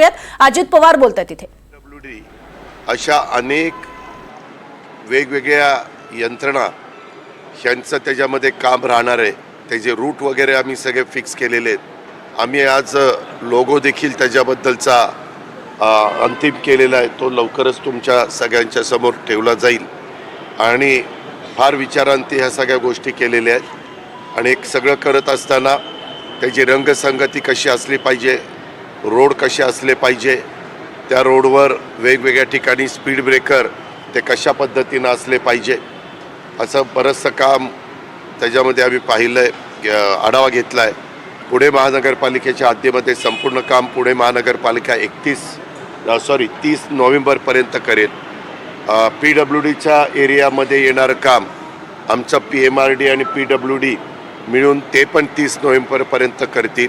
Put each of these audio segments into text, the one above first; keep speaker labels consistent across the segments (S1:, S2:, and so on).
S1: ऐकूयात. अजित पवार बोलतात तिथे.
S2: अशा अनेक वेगवेगळ्या यंत्रणा यांचं त्याच्यामध्ये काम राहणार आहे. त्याचे रूट वगैरे आम्ही सगळे फिक्स केलेले आहेत. आम्ही आज लोगो देखील त्याच्याबद्दलचा अंतिम केलेला आहे. तो लवकरच तुमच्या सगळ्यांच्या समोर ठेवला जाईल आणि फार विचारांती ह्या सगळ्या गोष्टी केलेल्या आहेत. आणि एक सगळं करत असताना त्याची रंगसंगती कशी असली पाहिजे, रोड कसे असले पाहिजे, त्या रोडवर वेगवेगळ्या ठिकाणी स्पीड ब्रेकर ते कशा पद्धतीनं असले पाहिजे, असं बरंचसं काम त्याच्यामध्ये आम्ही पाहिलं आहे, आढावा घेतला आहे. पुणे महानगरपालिकेच्या हद्दीमध्ये संपूर्ण काम पुणे महानगरपालिका 30 नोव्हेंबरपर्यंत करेल. PWDच्या एरियामध्ये येणारं काम आमचं PMRD आणि PWD मिळून ते पण 30 नोव्हेंबरपर्यंत करतील.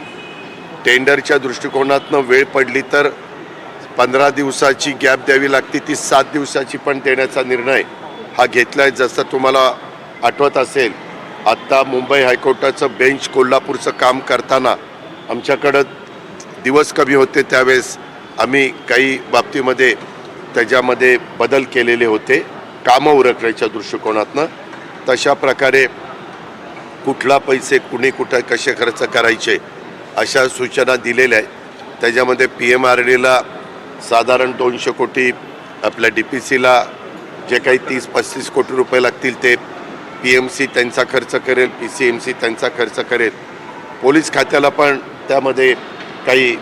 S2: टेंडरच्या दृष्टिकोनातनं वेळ पडली तर 15 दिवसाची गॅप द्यावी लागते, ती 7 दिवसाची पण देण्याचा निर्णय हा घेतला आहे. जसं तुम्हाला आठवत असेल, आत्ता मुंबई हायकोर्टाचं बेंच कोल्हापूरचं काम करताना आमच्याकडं दिवस कमी होते, त्यावेळेस आम्ही काही बाबतीमध्ये त्याच्यामध्ये बदल केलेले होते कामं उरकण्याच्या दृष्टिकोनातनं. तशा प्रकारे कुठला पैसे कुणी कुठं कसे खर्च करायचे अशा सूचना दिलेल्या आहेत. त्याच्यामध्ये PMRDला साधारण 200 कोटी, आपल्या DPCला जे काही 30-35 कोटी रुपये लागतील ते PMC त्यांचा खर्च करेल, PCMC त्यांचा खर्च करेल. पोलीस खात्याला पण त्यामध्ये काही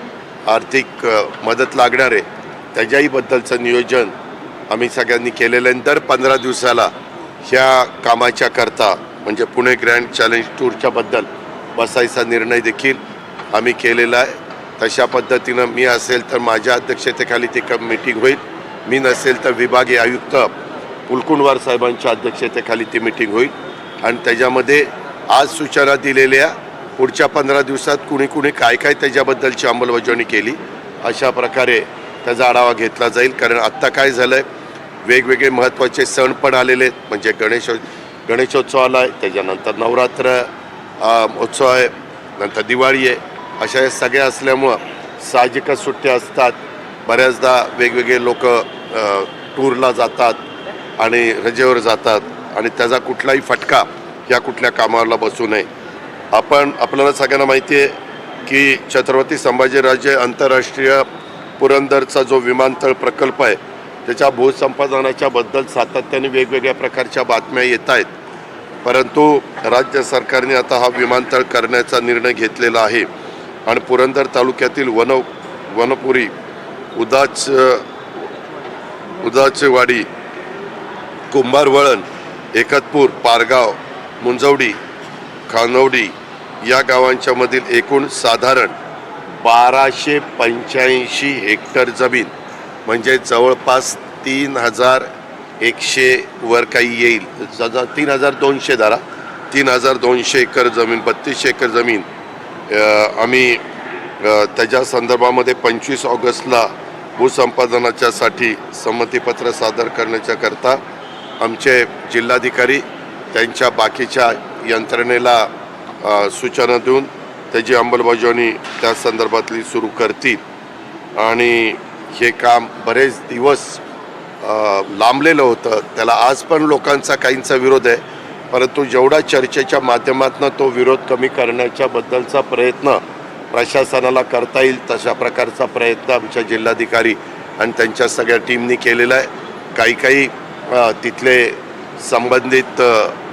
S2: आर्थिक मदत लागणार आहे, त्याच्याही बद्दलचं नियोजन आम्ही सगळ्यांनी केलेलं आहे. दर 15 दिवसाला ह्या कामाच्या करता म्हणजे पुणे ग्रँड चॅलेंज टूरच्या बद्दल बसायचा निर्णय देखील आम्ही केलेला आहे. तशा पद्धतीनं मी असेल तर माझ्या अध्यक्षतेखाली ती मीटिंग होईल, मी नसेल तर विभागीय आयुक्त कुलकुंडवार साहेबांच्या अध्यक्षतेखाली ती मीटिंग होईल. आणि त्याच्यामध्ये आज सूचना दिलेल्या पुढच्या 15 दिवसात कुणी कुणी काय काय त्याच्याबद्दलची अंमलबजावणी केली अशा प्रकारे त्याचा आढावा घेतला जाईल. कारण आत्ता काय झालं आहे, वेगवेगळे महत्त्वाचे सण पण आलेले आहेत. म्हणजे गणेशोत्सव आला आहे, त्याच्यानंतर नवरात्र उत्सव आहे, नंतर दिवाळी आहे. अशा या सगळ्या असल्यामुळं साहजिकच सुट्ट्या असतात. बऱ्याचदा वेगवेगळे लोक टूरला जातात आणि रजेवर जातात आणि त्याचा कुठलाही फटका या कुठल्या कामाला बसू नये. आपल्याला सगळ्यांना माहिती आहे की छत्रपती संभाजीराजे आंतरराष्ट्रीय पुरंदरचा जो विमानतळ प्रकल्प आहे त्याच्या भूसंपादनाच्या बद्दल सातत्याने वेगवेगळ्या प्रकारच्या बातम्या येत आहेत. परंतु राज्य सरकारने आता हा विमानतळ करण्याचा निर्णय घेतलेला आहे आणि पुरंदर तालुक्यातील वनपुरी, उदाचेवाडी, कुंभारवळण, एकतपूर, पारगाव, मुंजवडी, खानवडी या गावांच्या मधील एकूण साधारण 1285 हेक्टर जमीन म्हणजे जवळपास 3100 वर काही येईल, 3200 धरा, 3200 एकर जमीन, 3200 एकर जमीन आम्ही त्याच्या संदर्भामध्ये 25 ऑगस्टला भूसंपादनाच्यासाठी संमतीपत्र सादर करण्याच्या करता आमचे जिल्हाधिकारी त्यांच्या बाकीच्या यंत्रणेला सूचना देऊन त्याची अंमलबजावणी त्या संदर्भातली सुरू करतील. आणि हे काम बरेच दिवस लांबलेलं होतं, त्याला आज पण लोकांचा काहींचा विरोध आहे. परंतु जेवढा चर्चेच्या माध्यमातून तो विरोध कमी करण्याच्या बद्दलचा प्रयत्न प्रशासनाला करता येईल तशा प्रकारचा प्रयत्न आमच्या जिल्हाधिकारी आणि त्यांच्या सगळ्या टीमनी केलेला आहे. काही तिथले संबंधित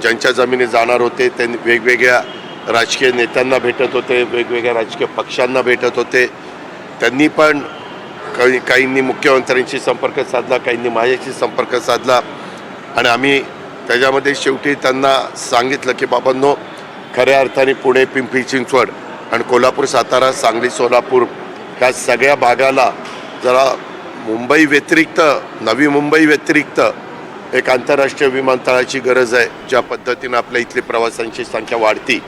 S2: ज्यांच्या जमिनी जाणार होते त्यांनी वेगवेगळ्या राजकीय नेत्यांना भेटत होते, वेगवेगळ्या राजकीय पक्षांना भेटत होते. त्यांनी पण काहींनी मुख्यमंत्र्यांशी संपर्क साधला, काहींनी माझ्याशी संपर्क साधला आणि आम्ही त्याच्यामध्ये शेवटी त्यांना सांगितलं की बाबांनो, खऱ्या अर्थाने पुणे, पिंपरी चिंचवड आणि कोल्हापूर, सातारा, सांगली, सोलापूर ह्या सगळ्या भागाला जरा मुंबई व्यतिरिक्त, नवी मुंबई व्यतिरिक्त एक आंतरराष्ट्रीय विमानतळाची गरज आहे. ज्या पद्धतीनं आपल्या इथली प्रवाशांची संख्या वाढती